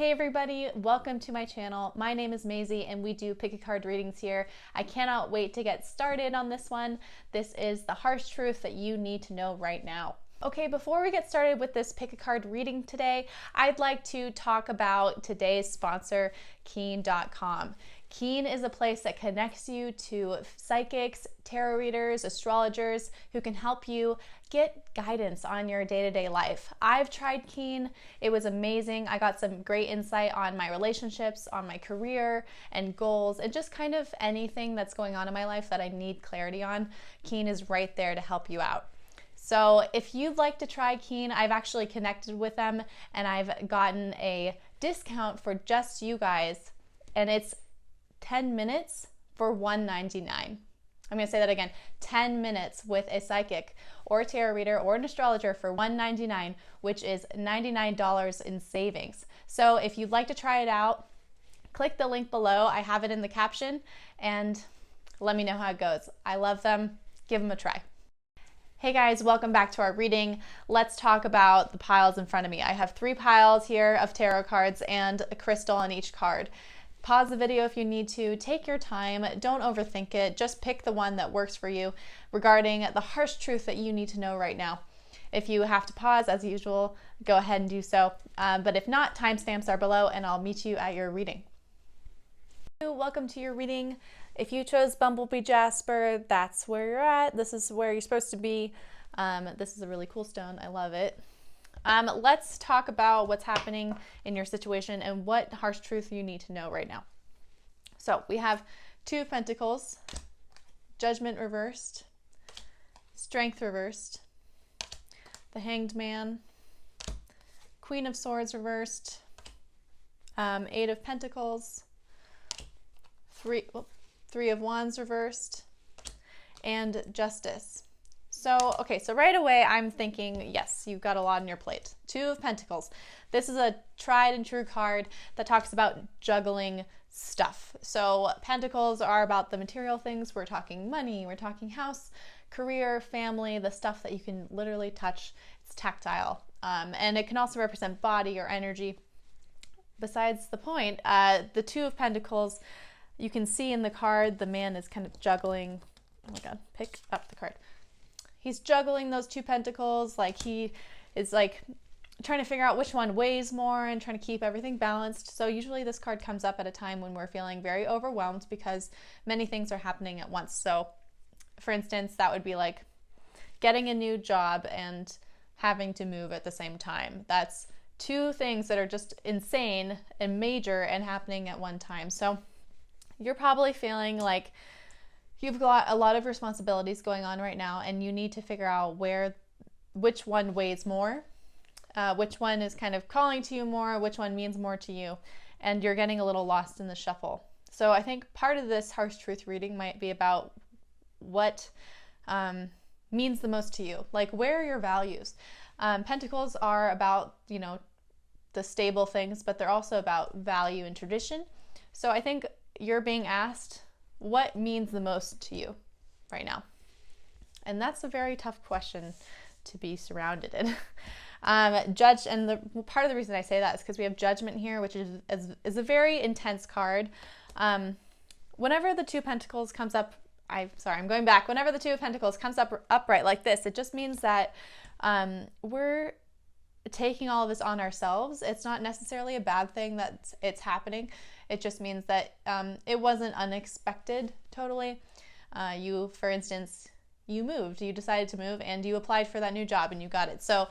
Hey everybody, welcome to my channel. My name is Maisy and we do pick a card readings here. I cannot wait to get started on this one. This is the harsh truth that you need to know right now. Okay, before we get started with this pick a card reading today, I'd like to talk about today's sponsor, Keen.com. Keen is a place that connects you to psychics, tarot readers, astrologers who can help you get guidance on your day-to-day life. I've tried Keen. It was amazing. I got some great insight on my relationships, on my career and goals, and just kind of anything that's going on in my life that I need clarity on. Keen is right there to help you out. So if you'd like to try Keen, I've actually connected with them and I've gotten a discount for just you guys, and it's 10 minutes for $1.99. I'm going to say that again, 10 minutes with a psychic or a tarot reader or an astrologer for $1.99, which is $99 in savings. So if you'd like to try it out, click the link below. I have it in the caption and let me know how it goes. I love them. Give them a try. Hey guys, welcome back to our reading. Let's talk about the piles in front of me. I have 3 piles here of tarot cards and a crystal on each card. Pause the video if you need to. Take your time. Don't overthink it. Just pick the one that works for you regarding the harsh truth that you need to know right now. If you have to pause, as usual, go ahead and do so. But if not, timestamps are below and I'll meet you at your reading. Welcome to your reading. If you chose Bumblebee Jasper, that's where you're at. This is where you're supposed to be. This is a really cool stone. I love it. Let's talk about what's happening in your situation and what harsh truth you need to know right now. So we have 2 of Pentacles, Judgment reversed, Strength reversed, the Hanged Man, Queen of Swords reversed, 8 of Pentacles, 3 of Wands reversed, and Justice. So, okay, so right away I'm thinking, yes, you've got a lot on your plate. 2 of Pentacles. This is a tried and true card that talks about juggling stuff. So Pentacles are about the material things. We're talking money, we're talking house, career, family, the stuff that you can literally touch. It's tactile. And it can also represent body or energy. Besides the point, the 2 of Pentacles, you can see in the card, the man is kind of juggling. Oh my God, pick up the card. He's juggling those 2 pentacles, like he is like trying to figure out which one weighs more and trying to keep everything balanced. So usually this card comes up at a time when we're feeling very overwhelmed because many things are happening at once. So for instance, that would be like getting a new job and having to move at the same time. That's 2 things that are just insane and major and happening at one time. So you're probably feeling like you've got a lot of responsibilities going on right now and you need to figure out which one weighs more, which one is kind of calling to you more, which one means more to you, and you're getting a little lost in the shuffle. So I think part of this harsh truth reading might be about what means the most to you, like where are your values. Pentacles are about, the stable things, but they're also about value and tradition. So I think you're being asked, what means the most to you right now? And that's a very tough question to be surrounded in. And part of the reason I say that is because we have Judgment here, which is a very intense card. Whenever the 2 of Pentacles comes up, I'm going back. Whenever the 2 of Pentacles comes up upright like this, it just means that we're taking all of this on ourselves. It's not necessarily a bad thing that it's happening. It just means that it wasn't unexpected totally. For instance, you decided to move and you applied for that new job and you got it. So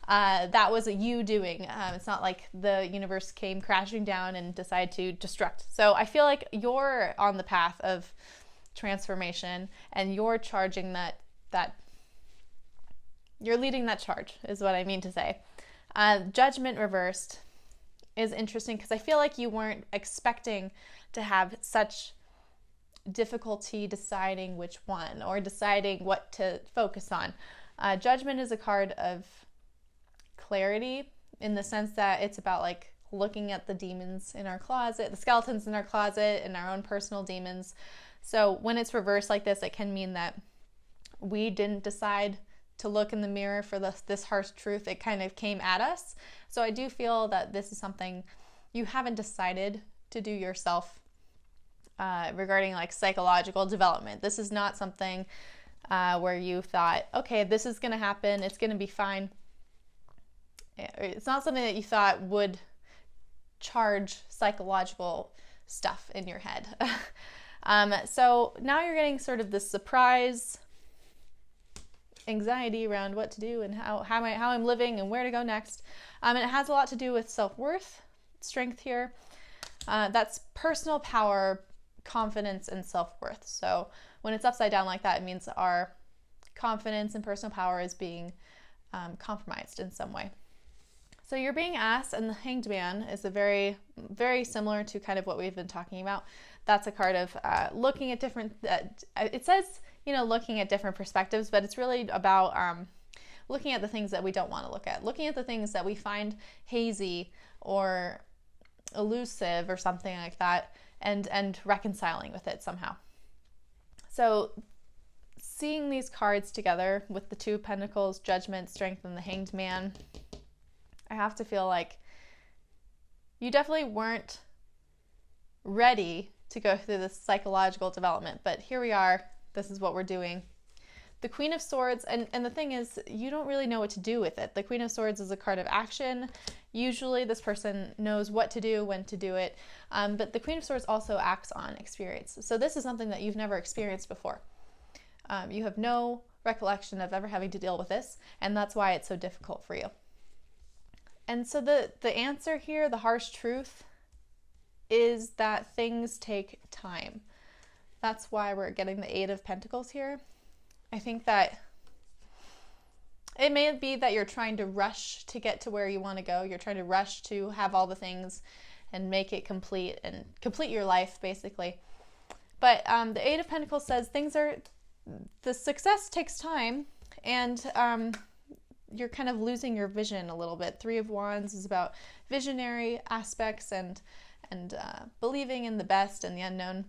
that was you doing. It's not like the universe came crashing down and decided to destruct. So I feel like you're on the path of transformation and you're charging that you're leading that charge is what I mean to say. Judgment reversed is interesting because I feel like you weren't expecting to have such difficulty deciding which one or deciding what to focus on. Judgment is a card of clarity in the sense that it's about like looking at the demons in our closet, the skeletons in our closet, and our own personal demons. So when it's reversed like this, it can mean that we didn't decide to look in the mirror for this harsh truth. It kind of came at us. So I do feel that this is something you haven't decided to do yourself regarding like psychological development. This is not something where you thought, okay, this is going to happen, it's going to be fine. It's not something that you thought would charge psychological stuff in your head. So now you're getting sort of this surprise anxiety around what to do and how I'm living and where to go next. And it has a lot to do with self-worth, strength here. That's personal power, confidence, and self-worth. So when it's upside down like that, it means our confidence and personal power is being compromised in some way. So you're being asked, and the Hanged Man is a very, very similar to kind of what we've been talking about. That's a card of looking at different, it says, looking at different perspectives, but it's really about looking at the things that we don't want to look at, looking at the things that we find hazy or elusive or something like that, and reconciling with it somehow. So seeing these cards together with the Two of Pentacles, Judgment, Strength, and the Hanged Man, I have to feel like you definitely weren't ready to go through this psychological development, but here we are. This is what we're doing. The Queen of Swords, and the thing is, you don't really know what to do with it. The Queen of Swords is a card of action. Usually this person knows what to do, when to do it, but the Queen of Swords also acts on experience. So this is something that you've never experienced before. You have no recollection of ever having to deal with this, and that's why it's so difficult for you. And so the answer here, the harsh truth, is that things take time. That's why we're getting the Eight of Pentacles here. I think that it may be that you're trying to rush to get to where you want to go. You're trying to rush to have all the things and make it complete and complete your life, basically. But the Eight of Pentacles says the success takes time, and you're kind of losing your vision a little bit. Three of Wands is about visionary aspects and believing in the best and the unknown.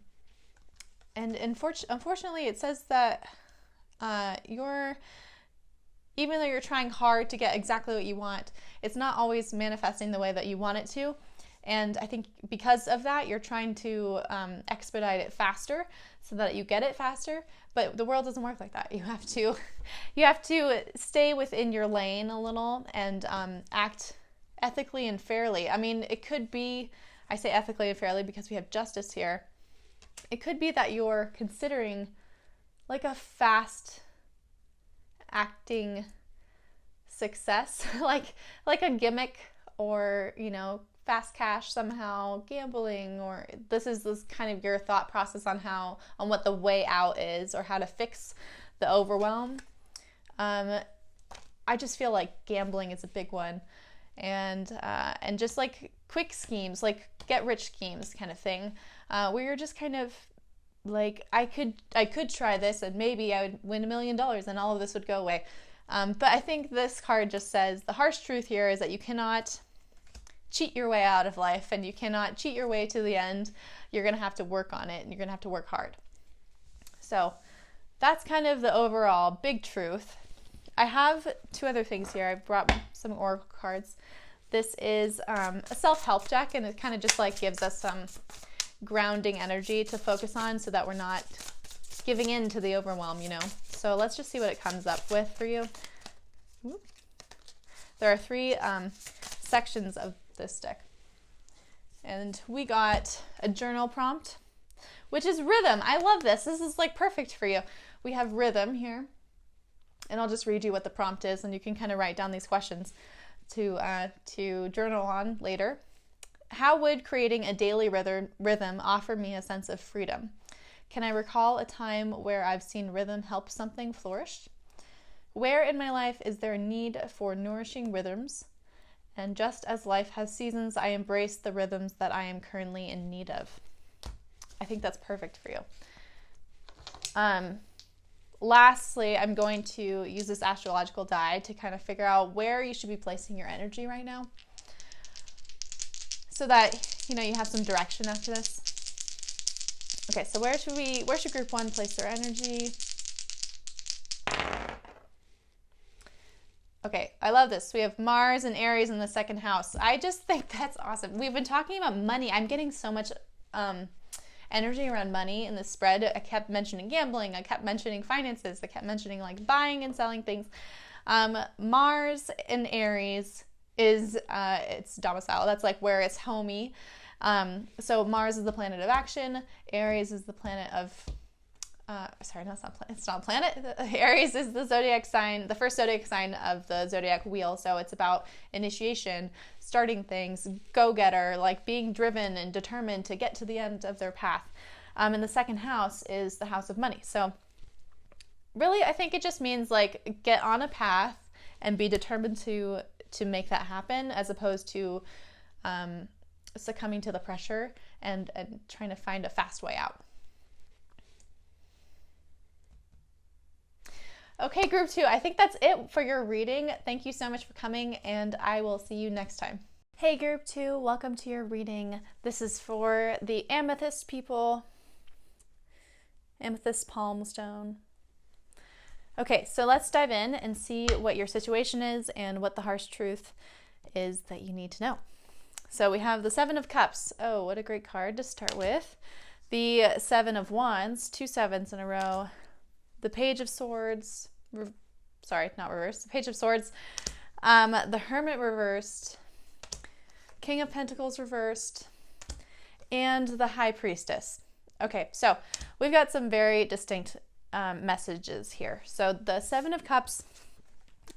And unfortunately, it says that even though you're trying hard to get exactly what you want, it's not always manifesting the way that you want it to. And I think because of that, you're trying to expedite it faster so that you get it faster. But the world doesn't work like that. You have to stay within your lane a little and act ethically and fairly. I mean, it could be, I say ethically and fairly because we have justice here. It could be that you're considering like a fast acting success, like a gimmick, or fast cash somehow, gambling, or this kind of your thought process on what the way out is or how to fix the overwhelm. I just feel like gambling is a big one, and just like quick schemes, like get rich schemes kind of thing, where you're just kind of like, I could try this and maybe I would win $1 million and all of this would go away. But I think this card just says the harsh truth here is that you cannot cheat your way out of life, and you cannot cheat your way to the end. You're going to have to work on it, and you're going to have to work hard. So that's kind of the overall big truth. I have two other things here. I brought some oracle cards. This is a self-help deck, and it kind of just like gives us some grounding energy to focus on so that we're not giving in to the overwhelm, So let's just see what it comes up with for you. There are three sections of this deck, and we got a journal prompt, which is rhythm. I love this. This is like perfect for you. We have rhythm here, and I'll just read you what the prompt is, and you can kind of write down these questions to journal on later. How would creating a daily rhythm offer me a sense of freedom? Can I recall a time where I've seen rhythm help something flourish? Where in my life is there a need for nourishing rhythms? And just as life has seasons, I embrace the rhythms that I am currently in need of. I think that's perfect for you. Lastly, I'm going to use this astrological die to kind of figure out where you should be placing your energy right now, so that you have some direction after this. Okay, so where should group one place their energy? Okay, I love this. We have Mars and Aries in the second house. I just think that's awesome. We've been talking about money. I'm getting so much energy around money in the spread. I kept mentioning gambling. I kept mentioning finances. I kept mentioning like buying and selling things. Mars in Aries is its domicile. That's like where it's homey. So Mars is the planet of action. Aries is the planet of sorry, no, it's not a planet. Aries is the zodiac sign, the first zodiac sign of the zodiac wheel. So it's about initiation, starting things, go-getter, like being driven and determined to get to the end of their path. And the second house is the house of money. So really, I think it just means like get on a path and be determined to make that happen, as opposed to succumbing to the pressure and trying to find a fast way out. Okay, group 2, I think that's it for your reading. Thank you so much for coming, and I will see you next time. Hey, group 2, welcome to your reading. This is for the amethyst people. Amethyst palm stone. Okay, so let's dive in and see what your situation is and what the harsh truth is that you need to know. So we have the Seven of Cups. Oh, what a great card to start with. The Seven of Wands, 2 sevens in a row. The Page of Swords, sorry, not reversed, the Page of Swords, the Hermit reversed, King of Pentacles reversed, and the High Priestess. Okay, so we've got some very distinct messages here. So the Seven of Cups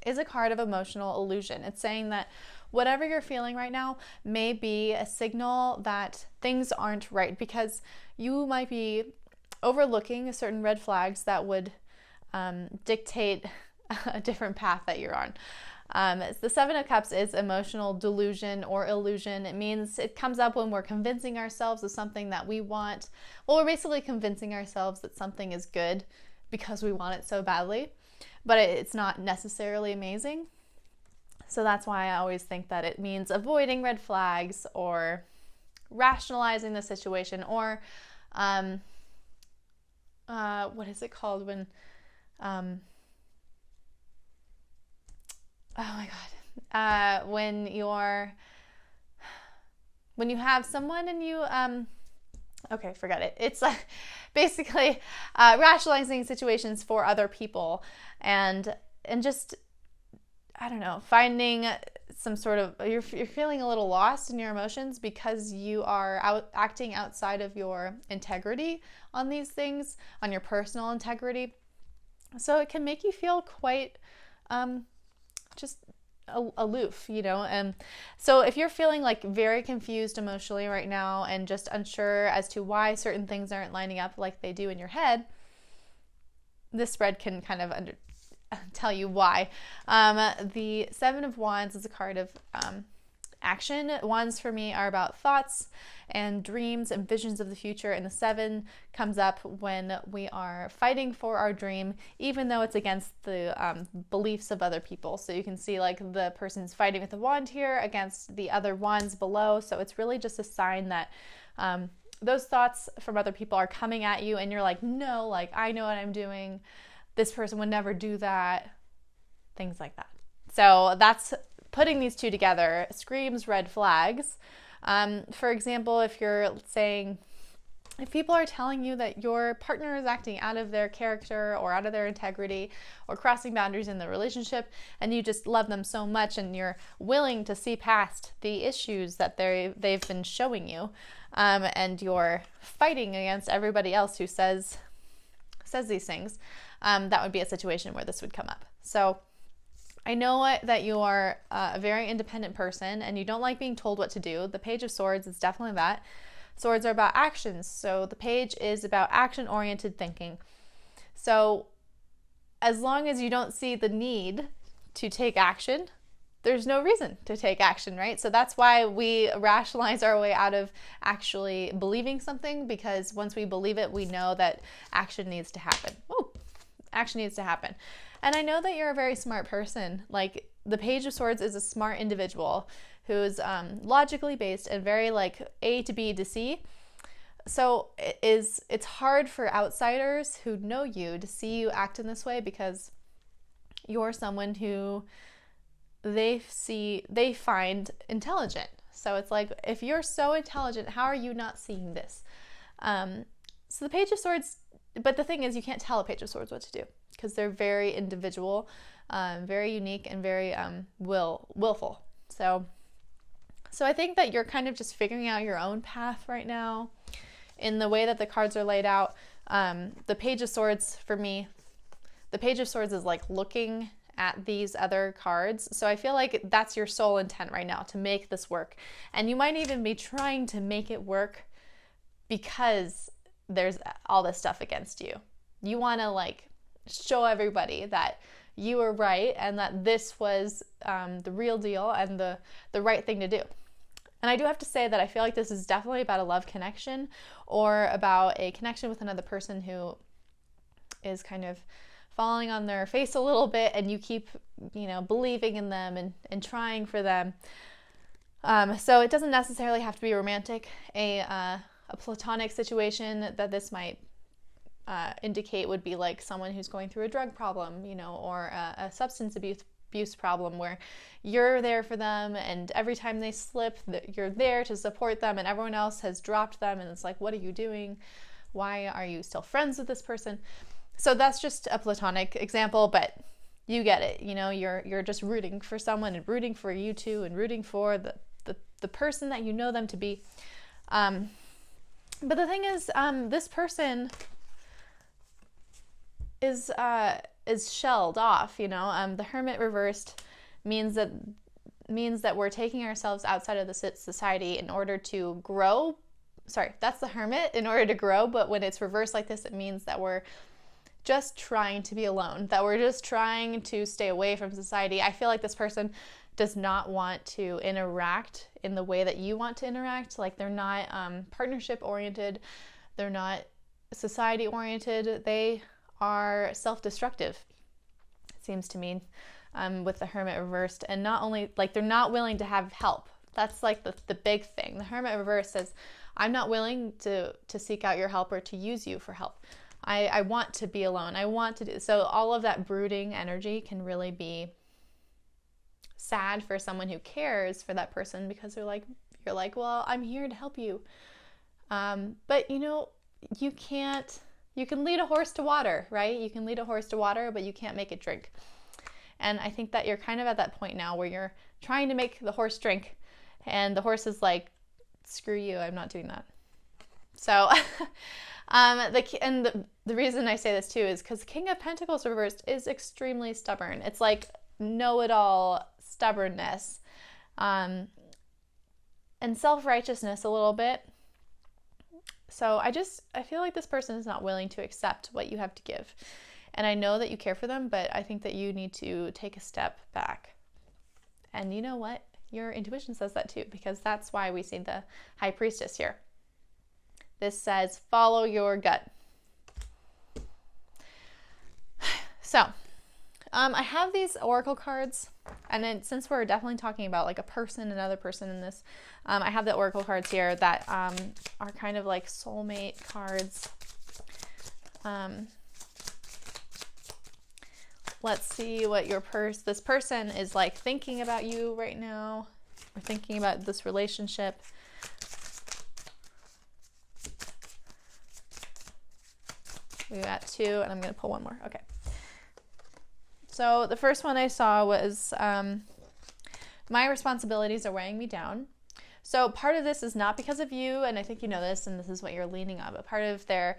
is a card of emotional illusion. It's saying that whatever you're feeling right now may be a signal that things aren't right, because you might be overlooking certain red flags that would dictate a different path that you're on. The Seven of Cups is emotional delusion or illusion. It means it comes up when we're convincing ourselves of something that we want. Well, we're basically convincing ourselves that something is good because we want it so badly, but it's not necessarily amazing. So that's why I always think that it means avoiding red flags or rationalizing the situation, or what is it called when, oh my God, when you have someone and you, okay, forget it. It's basically rationalizing situations for other people, and just, I don't know, finding some sort of, you're feeling a little lost in your emotions because you are acting outside of your integrity on these things, on your personal integrity. So it can make you feel quite just aloof, you know. And so if you're feeling like very confused emotionally right now and just unsure as to why certain things aren't lining up like they do in your head, this spread can kind of tell you why. The Seven of Wands is a card of action. Wands for me are about thoughts and dreams and visions of the future, and the Seven comes up when we are fighting for our dream, even though it's against the beliefs of other people. So you can see like the person's fighting with the wand here against the other wands below. So it's really just a sign that those thoughts from other people are coming at you, and you're like, no, like I know what I'm doing. This person would never do that, things like that. So that's putting these two together screams red flags. For example, if you're saying, if people are telling you that your partner is acting out of their character or out of their integrity or crossing boundaries in the relationship, and you just love them so much and you're willing to see past the issues that they've been showing you, and you're fighting against everybody else who says these things, that would be a situation where this would come up. So I know that you are a very independent person and you don't like being told what to do. The Page of Swords is definitely that. Swords are about actions. So the page is about action-oriented thinking. So as long as you don't see the need to take action, there's no reason to take action, right? So that's why we rationalize our way out of actually believing something, because once we believe it, we know that action needs to happen. Oh, action needs to happen. And I know that you're a very smart person. Like the Page of Swords is a smart individual who's logically based and very like A to B to C. So it's hard for outsiders who know you to see you act in this way, because you're someone who they find intelligent. So it's like, if you're so intelligent, how are you not seeing this? So the Page of Swords, but the thing is, you can't tell a Page of Swords what to do, because they're very individual, very unique, and very willful. So I think that you're kind of just figuring out your own path right now in the way that the cards are laid out. The Page of Swords, for me, the Page of Swords is like looking at these other cards. So I feel like that's your sole intent right now, to make this work. And you might even be trying to make it work because there's all this stuff against you. You want to like show everybody that you were right and that this was the real deal and the right thing to do. And I do have to say that I feel like this is definitely about a love connection, or about a connection with another person who is kind of falling on their face a little bit, and you keep, believing in them and trying for them. So it doesn't necessarily have to be romantic. A platonic situation that this might indicate would be like someone who's going through a drug problem, or a substance abuse problem, where you're there for them, and every time they slip, you're there to support them, and everyone else has dropped them, and it's like, what are you doing? Why are you still friends with this person? So that's just a platonic example, but you get it. You're just rooting for someone, and rooting for you two, and rooting for the person that you know them to be. But the thing is, this person is shelled off. The Hermit reversed means that we're taking ourselves outside of the society in order to grow. Sorry, that's the Hermit, in order to grow. But when it's reversed like this, it means that we're just trying to be alone, that we're just trying to stay away from society. I feel like this person does not want to interact in the way that you want to interact. Like, they're not partnership oriented, they're not society oriented, they are self-destructive, it seems to me, with the Hermit reversed. And not only, like, they're not willing to have help. That's like the big thing. The Hermit reversed says, I'm not willing to seek out your help or to use you for help. I want to be alone. I want to do so. All of that brooding energy can really be sad for someone who cares for that person, because you're like, well, I'm here to help you. But you can lead a horse to water, right? You can lead a horse to water, but you can't make it drink. And I think that you're kind of at that point now where you're trying to make the horse drink, and the horse is like, screw you, I'm not doing that. So the reason I say this too is because King of Pentacles reversed is extremely stubborn. It's like know-it-all stubbornness, and self-righteousness a little bit. So I feel like this person is not willing to accept what you have to give. And I know that you care for them, but I think that you need to take a step back. And you know what? Your intuition says that too, because that's why we see the High Priestess here. This says, follow your gut. So, I have these oracle cards, and then since we're definitely talking about like a person, another person in this, I have the oracle cards here that are kind of like soulmate cards. Let's see what this person is like thinking about you right now, or thinking about this relationship. We got two, and I'm going to pull one more. Okay. So the first one I saw was, my responsibilities are weighing me down. So part of this is not because of you, and I think you know this, and this is what you're leaning on, but part of their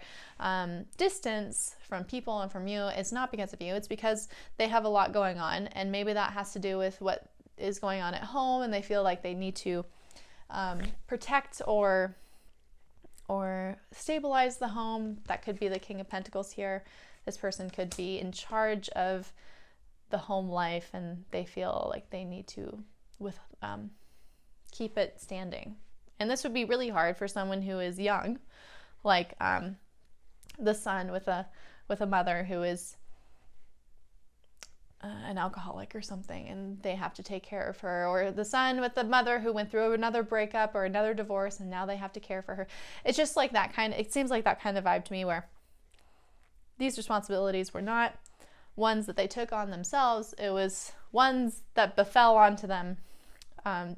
distance from people and from you is not because of you. It's because they have a lot going on, and maybe that has to do with what is going on at home, and they feel like they need to protect or stabilize the home. That could be the King of Pentacles here. This person could be in charge of the home life, and they feel like they need to keep it standing. And this would be really hard for someone who is young, like the son with a mother who is an alcoholic or something, and they have to take care of her, or the son with the mother who went through another breakup or another divorce, and now they have to care for her. It's just like that kind of, it seems like that kind of vibe to me, where these responsibilities were not ones that they took on themselves. It was ones that befell onto them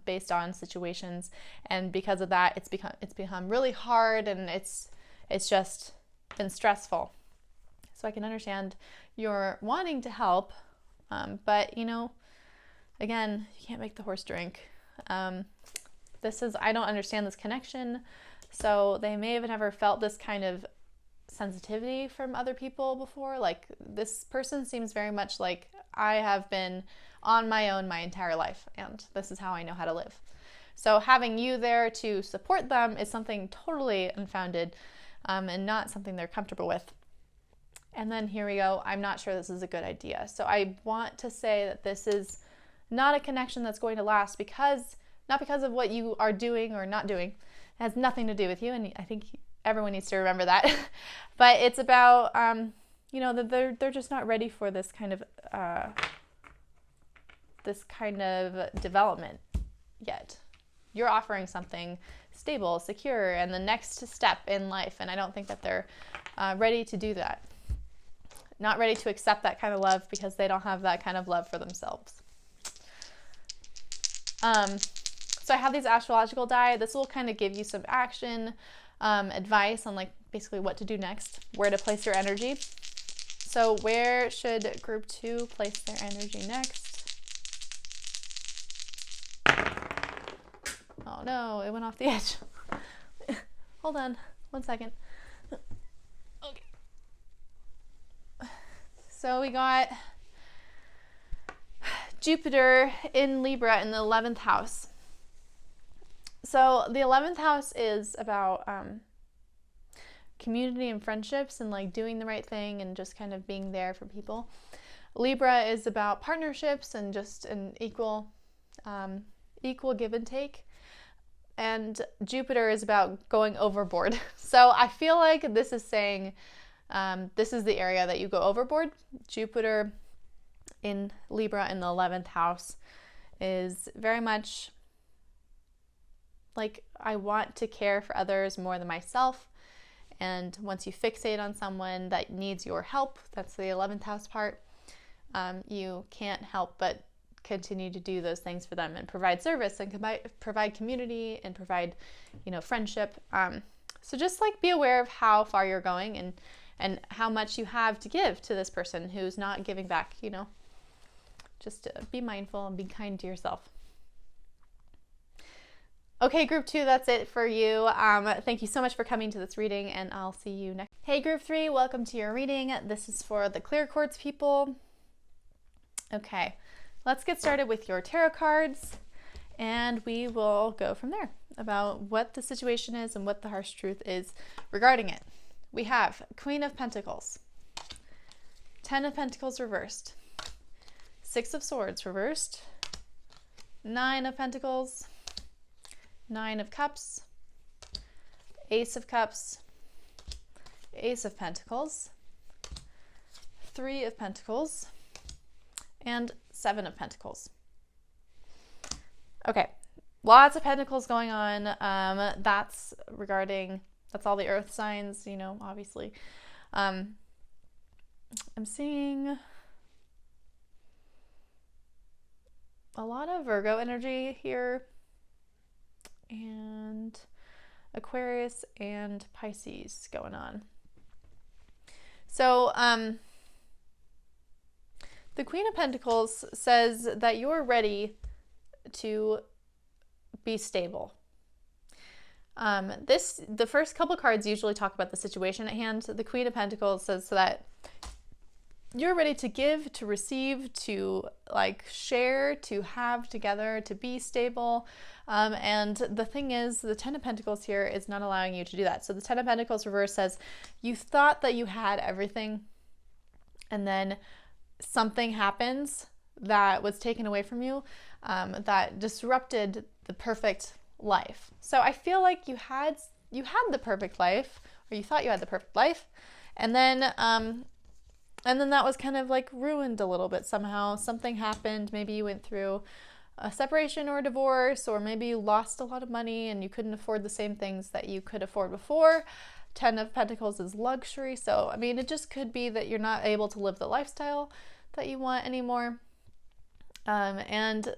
based on situations, and because of that, it's become really hard, and it's just been stressful. So I can understand you're wanting to help, but you know, again, you can't make the horse drink. I don't understand this connection, so they may have never felt this kind of sensitivity from other people before. Like, this person seems very much like, I have been on my own my entire life, and this is how I know how to live. So having you there to support them is something totally unfounded, and not something they're comfortable with. And then here we go, I'm not sure this is a good idea. So I want to say that this is not a connection that's going to last, not because of what you are doing or not doing. It has nothing to do with you, and I think everyone needs to remember that. But it's about, that they're just not ready for this kind of development yet. You're offering something stable, secure, and the next step in life, and I don't think that they're ready to do that. Not ready to accept that kind of love because they don't have that kind of love for themselves. So I have these astrological die. This will kind of give you some action advice on, like, basically what to do next, where to place your energy. So where should group 2 place their energy next? Oh no, it went off the edge. Hold on, 1 second. Okay. So we got Jupiter in Libra in the 11th house. So the 11th house is about community and friendships, and like doing the right thing and just kind of being there for people. Libra is about partnerships and just an equal give and take. And Jupiter is about going overboard. So I feel like this is saying this is the area that you go overboard. Jupiter in Libra in the 11th house is very much like, I want to care for others more than myself. And once you fixate on someone that needs your help, that's the 11th house part, you can't help but continue to do those things for them and provide service and provide community and provide, friendship. So just like be aware of how far you're going and how much you have to give to this person who's not giving back, Just be mindful and be kind to yourself. Okay, group 2, that's it for you. Thank you so much for coming to this reading, and I'll see you next. Hey, group 3, welcome to your reading. This is for the clear quartz people. Okay, let's get started with your tarot cards, and we will go from there about what the situation is and what the harsh truth is regarding it. We have Queen of Pentacles, 10 of Pentacles reversed, 6 of Swords reversed, 9 of Pentacles, 9 of Cups, Ace of Cups, Ace of Pentacles, 3 of Pentacles, and 7 of Pentacles. Okay, lots of pentacles going on. That's all the earth signs, obviously. I'm seeing a lot of Virgo energy here, and Aquarius and Pisces going on. So the Queen of Pentacles says that you're ready to be stable. The first couple cards usually talk about the situation at hand. The Queen of Pentacles says that you're ready to give, to receive, to share, to have together, to be stable. And the thing is, the 10 of Pentacles here is not allowing you to do that. So the 10 of Pentacles reverse says you thought that you had everything, and then something happens that was taken away from you, that disrupted the perfect life. So I feel like you had the perfect life, or you thought you had the perfect life, and then that was kind of ruined a little bit somehow. Something happened. Maybe you went through a separation or a divorce, or maybe you lost a lot of money and you couldn't afford the same things that you could afford before. Ten of Pentacles is luxury. So, I mean, it just could be that you're not able to live the lifestyle that you want anymore. And,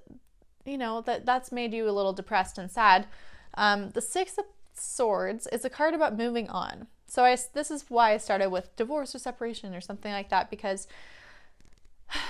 you know, that's made you a little depressed and sad. The Six of Swords is a card about moving on. So this is why I started with divorce or separation or something like that, because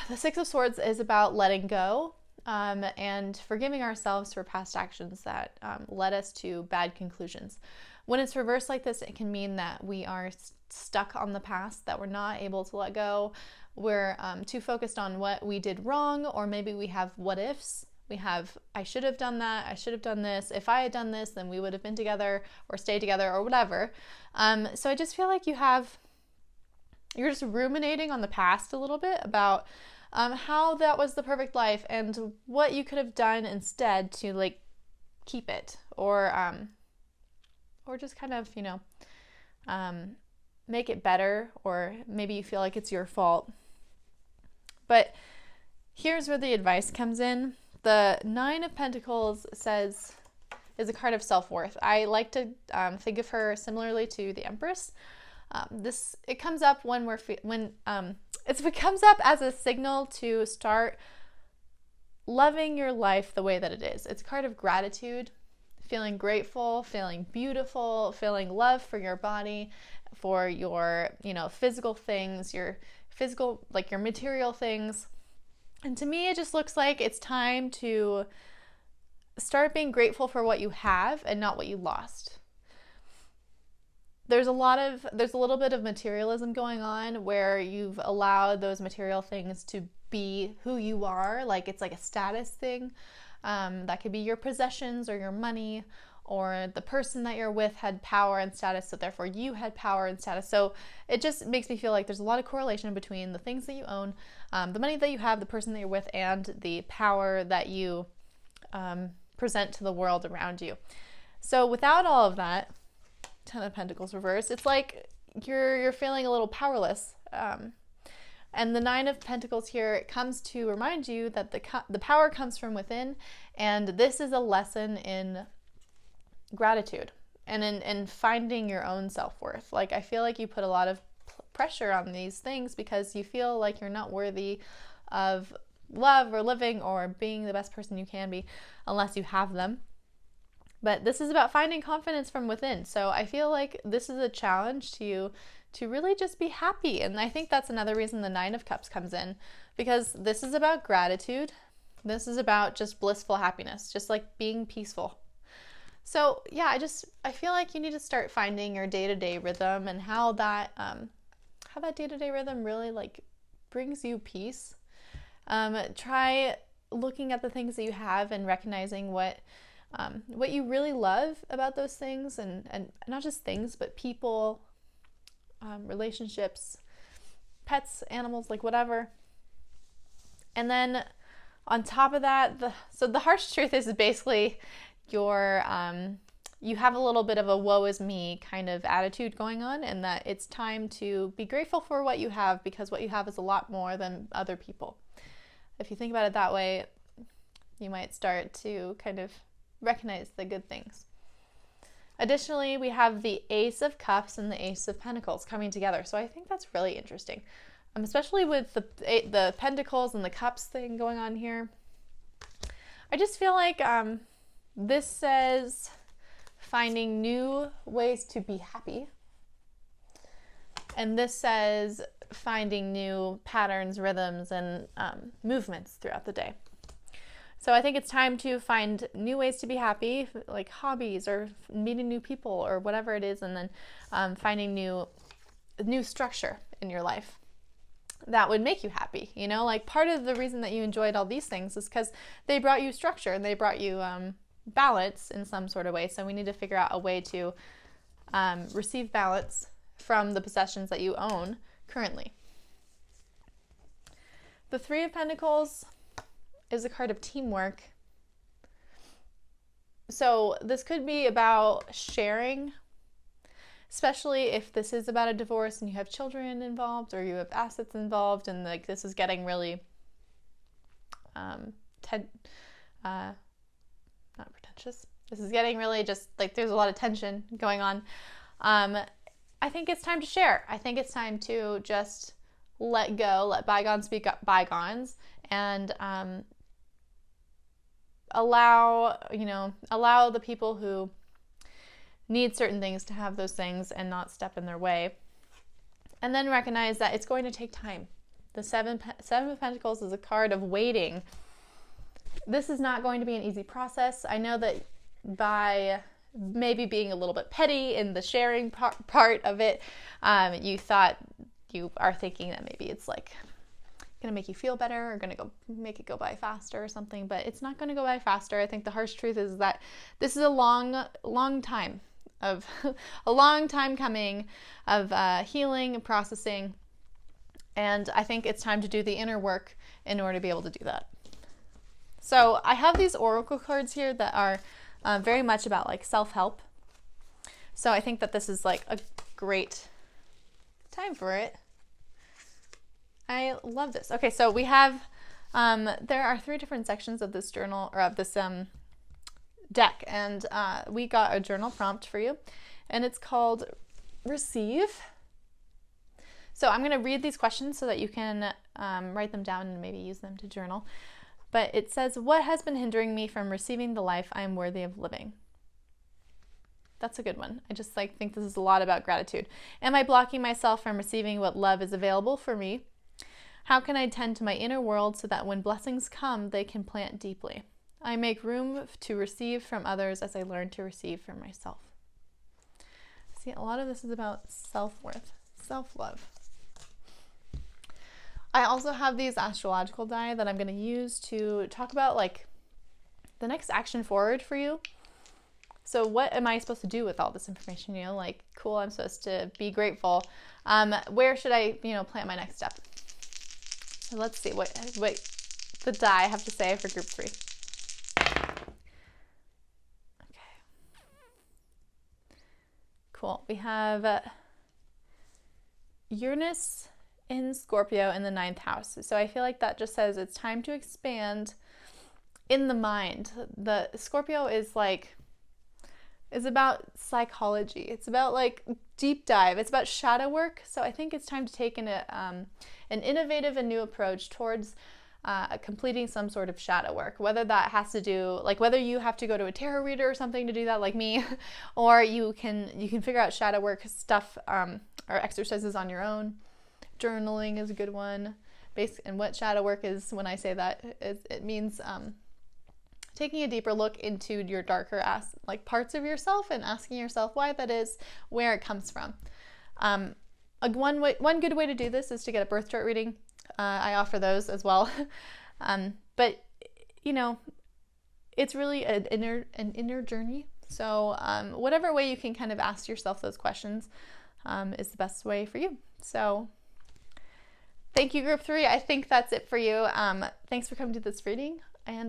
the Six of Swords is about letting go and forgiving ourselves for past actions that led us to bad conclusions. When it's reversed like this, it can mean that we are stuck on the past, that we're not able to let go. We're too focused on what we did wrong, or maybe we have what ifs. We have, I should have done that, I should have done this. If I had done this, then we would have been together or stayed together or whatever. So I just feel like you're just ruminating on the past a little bit about how that was the perfect life and what you could have done instead to like keep it, or just kind of, you know, make it better, or maybe you feel like it's your fault. But here's where the advice comes in. The Nine of Pentacles is a card of self-worth. I like to think of her similarly to the Empress. It comes up it comes up as a signal to start loving your life the way that it is. It's a card of gratitude, feeling grateful, feeling beautiful, feeling love for your body, for your, you know, physical things, your material things. And to me, it just looks like it's time to start being grateful for what you have and not what you lost. There's a little bit of materialism going on where you've allowed those material things to be who you are. Like it's like a status thing. That could be your possessions or your money, or the person that you're with had power and status, so therefore you had power and status. So it just makes me feel like there's a lot of correlation between the things that you own, the money that you have, the person that you're with, and the power that you present to the world around you. So without all of that, Ten of Pentacles reversed, it's like you're feeling a little powerless. And the Nine of Pentacles here comes to remind you that the power comes from within, and this is a lesson in gratitude and in finding your own self-worth. Like, I feel like you put a lot of pressure on these things because you feel like you're not worthy of love or living or being the best person you can be unless you have them. But this is about finding confidence from within. So I feel like this is a challenge to you to really just be happy. And I think that's another reason the Nine of Cups comes in, because this is about gratitude. This is about just blissful happiness, just like being peaceful. So yeah, I feel like you need to start finding your day-to-day rhythm and how that day-to-day rhythm really like brings you peace. Try looking at the things that you have and recognizing what you really love about those things, and not just things, but people, relationships, pets, animals, like whatever. And then on top of that, the harsh truth is basically you have a little bit of a woe is me kind of attitude going on, and that it's time to be grateful for what you have, because what you have is a lot more than other people. If you think about it that way, you might start to kind of recognize the good things. Additionally, we have the Ace of Cups and the Ace of Pentacles coming together. So I think that's really interesting, especially with the Pentacles and the Cups thing going on here. I just feel like this says finding new ways to be happy. And this says finding new patterns, rhythms, and movements throughout the day. So I think it's time to find new ways to be happy, like hobbies or meeting new people or whatever it is, and then finding new structure in your life that would make you happy. You know, like part of the reason that you enjoyed all these things is because they brought you structure and they brought you balance in some sort of way. So we need to figure out a way to receive balance from the possessions that you own currently. The Three of Pentacles is a card of teamwork. So this could be about sharing, especially if this is about a divorce and you have children involved or you have assets involved, and like this is getting really not pretentious. This is getting really just like there's a lot of tension going on. I think it's time to share. I think it's time to just let go, let bygones be bygones, and allow the people who need certain things to have those things and not step in their way. And then recognize that it's going to take time. The Seven of Pentacles is a card of waiting. This is not going to be an easy process. I know that by maybe being a little bit petty in the sharing part of it, you are thinking that maybe it's like going to make you feel better or going to make it go by faster or something, but it's not going to go by faster. I think the harsh truth is that this is a long time of a long time coming of healing and processing, and I think it's time to do the inner work in order to be able to do that. So I have these oracle cards here that are very much about like self-help. So I think that this is like a great time for it. I love this. Okay, so we have, there are 3 different sections of this journal, or of this deck, and we got a journal prompt for you, and it's called Receive. So I'm going to read these questions so that you can write them down and maybe use them to journal. But it says, what has been hindering me from receiving the life I am worthy of living? That's a good one. I just think this is a lot about gratitude. Am I blocking myself from receiving what love is available for me? How can I tend to my inner world so that when blessings come, they can plant deeply? I make room to receive from others as I learn to receive from myself. See, a lot of this is about self-worth, self-love. I also have these astrological die that I'm going to use to talk about like the next action forward for you. So what am I supposed to do with all this information? Like, cool, I'm supposed to be grateful. Where should I, plant my next step? So let's see what the die have to say for group 3. Okay. Cool. We have Uranus in Scorpio in the 9th house. So I feel like that just says it's time to expand in the mind. The Scorpio is about psychology. It's about like deep dive. It's about shadow work. So I think it's time to take an innovative and new approach towards completing some sort of shadow work, whether that has to do, like whether you have to go to a tarot reader or something to do that like me, or you can figure out shadow work stuff or exercises on your own. Journaling is a good one. And what shadow work is, when I say that, it means taking a deeper look into your darker parts of yourself and asking yourself why that is, where it comes from. One good way to do this is to get a birth chart reading. I offer those as well. But it's really an inner journey. So whatever way you can kind of ask yourself those questions is the best way for you. So thank you, group 3. I think that's it for you. Thanks for coming to this reading.